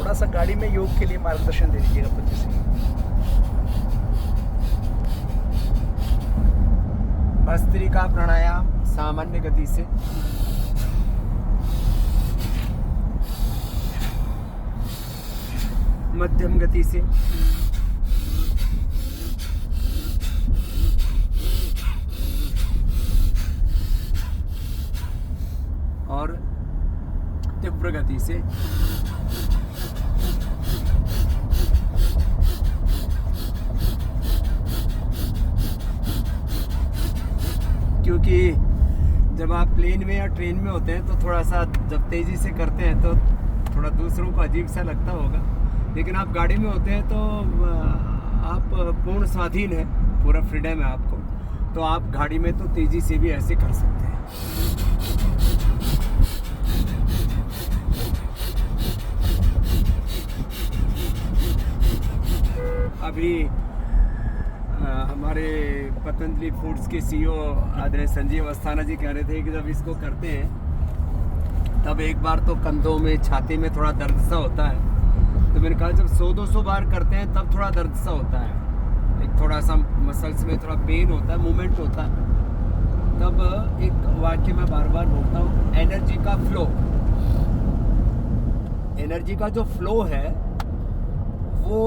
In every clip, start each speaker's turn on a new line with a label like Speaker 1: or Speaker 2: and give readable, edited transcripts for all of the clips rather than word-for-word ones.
Speaker 1: थोड़ा सा गाड़ी में योग के लिए मार्गदर्शन दे दीजिएगा पति से।
Speaker 2: भस्त्रिका प्राणायाम सामान्य गति से, मध्यम गति से, और तीव्र गति से। क्योंकि जब आप प्लेन में या ट्रेन में होते हैं तो थोड़ा सा जब तेजी से करते हैं तो थोड़ा दूसरों को अजीब सा लगता होगा, लेकिन आप गाड़ी में होते हैं तो आप पूर्ण स्वाधीन है, पूरा फ्रीडम है आपको, तो आप गाड़ी में तो तेजी से भी ऐसे कर सकते हैं। अभी हमारे पतंजलि फूड्स के सीईओ आदरणीय संजीव अस्थाना जी कह रहे थे कि जब इसको करते हैं तब एक बार तो कंधों में, छाती में थोड़ा दर्द सा होता है, तो मैंने कहा जब 100-200 बार करते हैं तब थोड़ा दर्द सा होता है, एक थोड़ा सा मसल्स में थोड़ा पेन होता है, मूवमेंट होता है। तब एक वाक्य मैं बार बार बोलता हूँ, एनर्जी का फ्लो, एनर्जी का जो फ्लो है वो,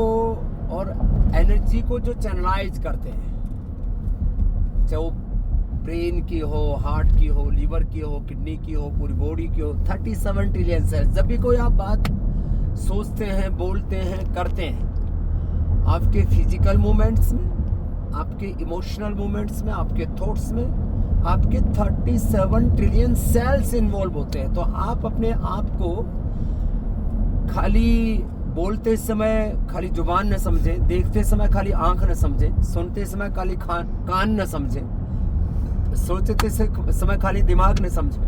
Speaker 2: और एनर्जी को जो चैनलाइज करते हैं, चाहे वो ब्रेन की हो, हार्ट की हो, लीवर की हो, किडनी की हो, पूरी बॉडी की हो, 37 ट्रिलियन सेल्स। जब भी कोई आप बात सोचते हैं, बोलते हैं, करते हैं, आपके फिजिकल मूवमेंट्स में, आपके इमोशनल मूवमेंट्स में, आपके थॉट्स में आपके 37 ट्रिलियन सेल्स इन्वॉल्व होते हैं। तो आप अपने आप को खाली बोलते समय खाली जुबान न समझें, देखते समय खाली आंख न समझें, सुनते समय खाली कान न समझें, सोचते समय खाली दिमाग न समझें।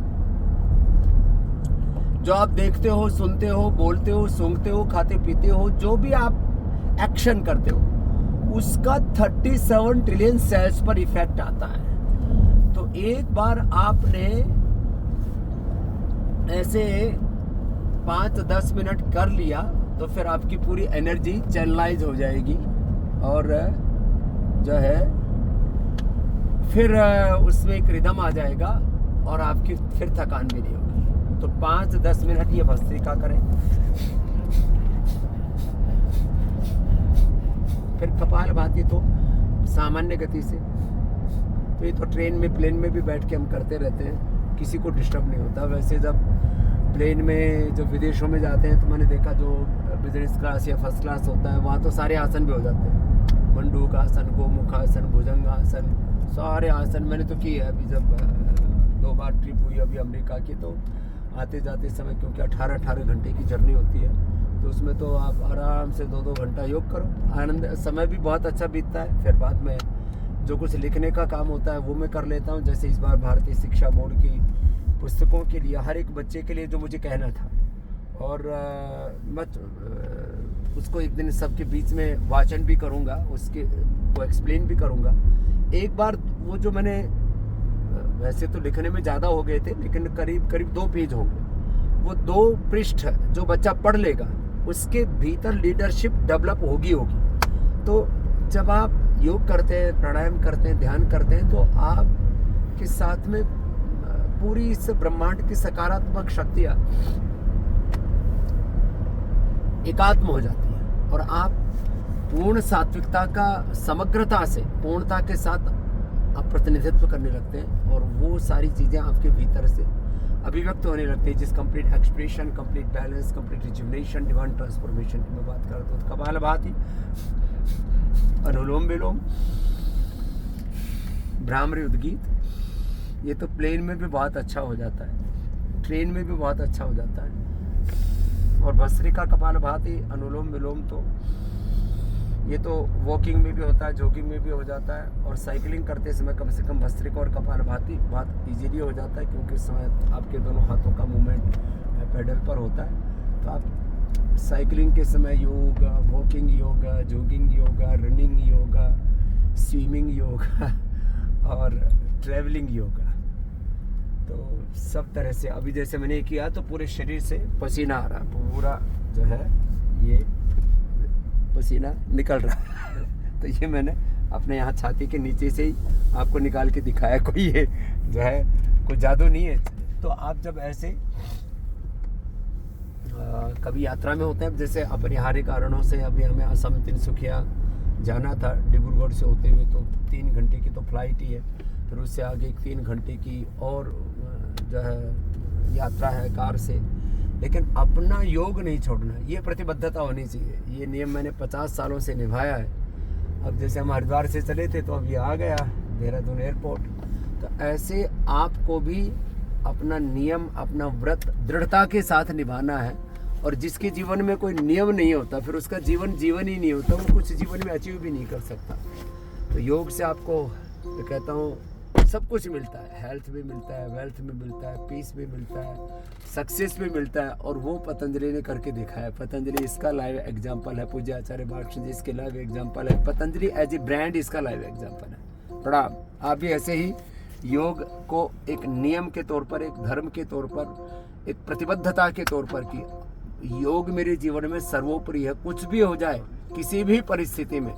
Speaker 2: जो आप देखते हो, सुनते हो, बोलते हो, सूंघते हो, खाते पीते हो, जो भी आप एक्शन करते हो, उसका 37 ट्रिलियन सेल्स पर इफेक्ट आता है। तो एक बार आपने ऐसे 5-10 मिनट कर लिया तो फिर आपकी पूरी एनर्जी चैनलाइज हो जाएगी और जो है फिर उसमें एक रिदम आ जाएगा और आपकी फिर थकान भी नहीं होगी। तो 5-10 मिनट ये भस्त्रिका करें। फिर कपालभाति तो सामान्य गति से, तो ये तो ट्रेन में, प्लेन में भी बैठ के हम करते रहते हैं, किसी को डिस्टर्ब नहीं होता। वैसे जब प्लेन में, जब विदेशों में जाते हैं तो मैंने देखा जो बिजनेस क्लास या फर्स्ट क्लास होता है वहाँ तो सारे आसन भी हो जाते हैं, मंडूक आसन, गोमुख आसन, भुजंग आसन, सारे आसन मैंने तो किए। अभी जब 2 बार ट्रिप हुई अभी अमेरिका की, तो आते जाते समय, क्योंकि 18 घंटे की जर्नी होती है, तो उसमें तो आप आराम से 2-2 घंटा योग करो, आनंद, समय भी बहुत अच्छा बीतता है। फिर बाद में जो कुछ लिखने का काम होता है वो मैं कर लेता हूँ। जैसे इस बार भारतीय शिक्षा बोर्ड की पुस्तकों के लिए, हर एक बच्चे के लिए जो मुझे कहना था, और मैं उसको एक दिन सबके बीच में वाचन भी करूँगा, उसके वो एक्सप्लेन भी करूँगा। एक बार वो जो मैंने, वैसे तो लिखने में ज़्यादा हो गए थे, लेकिन करीब 2 पेज हो गए, वो 2 पृष्ठ जो बच्चा पढ़ लेगा उसके भीतर लीडरशिप डेवलप होगी। तो जब आप योग करते हैं, प्राणायाम करते हैं, ध्यान करते हैं, तो आप के साथ में पूरी इस ब्रह्मांड की सकारात्मक शक्तियाँ एकात्म हो जाती है और आप पूर्ण सात्विकता का, समग्रता से, पूर्णता के साथ आप प्रतिनिधित्व करने लगते हैं, और वो सारी चीज़ें आपके भीतर से अभिव्यक्त होने लगती है, जिस complete expression, complete balance, complete rejuvenation, divine transformation की मैं बात करता हूँ। तो कपालभाति, अनुलोम विलोम, भ्रामरी उद्गीत, ये तो प्लेन में भी बहुत अच्छा हो जाता है, ट्रेन में भी बहुत अच्छा हो जाता है। और भस्त्रिका, कपालभाति, अनुलोम विलोम तो ये तो वॉकिंग में भी होता है, जॉगिंग में भी हो जाता है, और साइकिलिंग करते समय कम से कम भस्त्रिका और कपालभाति बहुत इजीली हो जाता है, क्योंकि इस समय आपके दोनों हाथों का मूवमेंट पेडल पर होता है। तो आप साइकिलिंग के समय yoga, walking yoga, jogging yoga, running yoga, swimming yoga और ट्रैवलिंग योगा, तो सब तरह से, अभी जैसे मैंने किया तो पूरे शरीर से पसीना आ रहा, पूरा जो है ये पसीना निकल रहा है। तो ये मैंने अपने यहाँ छाती के नीचे से ही आपको निकाल के दिखाया, कोई ये जो है कोई जादू नहीं है। तो आप जब ऐसे कभी यात्रा में होते हैं, जैसे अपरिहार्य कारणों से अभी हमें असम तिनसुकिया जाना था डिब्रूगढ़ से होते हुए, तो 3 घंटे की तो फ्लाइट ही है, फिर उससे आगे 3 घंटे की और जो है यात्रा है कार से। लेकिन अपना योग नहीं छोड़ना, ये प्रतिबद्धता होनी चाहिए। ये नियम मैंने 50 सालों से निभाया है। अब जैसे हम हरिद्वार से चले थे तो अब ये आ गया देहरादून एयरपोर्ट। तो ऐसे आपको भी अपना नियम, अपना व्रत दृढ़ता के साथ निभाना है। और जिसके जीवन में कोई नियम नहीं होता, फिर उसका जीवन ही नहीं होता, वो कुछ जीवन में अचीव भी नहीं कर सकता। तो योग से आपको मैं कहता हूँ सब कुछ मिलता है, हेल्थ भी मिलता है, वेल्थ भी मिलता है, पीस भी मिलता है, सक्सेस भी मिलता है। और वो पतंजलि ने करके दिखाया है। पतंजलि इसका लाइव एग्जाम्पल है, पूज्य आचार्य बालकृष्ण जी इसके लाइव एग्जाम्पल है, पतंजलि एज ए ब्रांड इसका लाइव एग्जाम्पल है। प्रणाम। आप भी ऐसे ही योग को एक नियम के तौर पर, एक धर्म के तौर पर, एक प्रतिबद्धता के तौर पर कि योग मेरे जीवन में सर्वोपरि है। कुछ भी हो जाए, किसी भी परिस्थिति में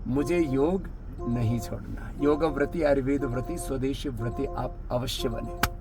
Speaker 2: मुझे योग नहीं छोड़ना। योग व्रति, आयुर्वेद व्रति, स्वदेशी व्रति आप अवश्य बने।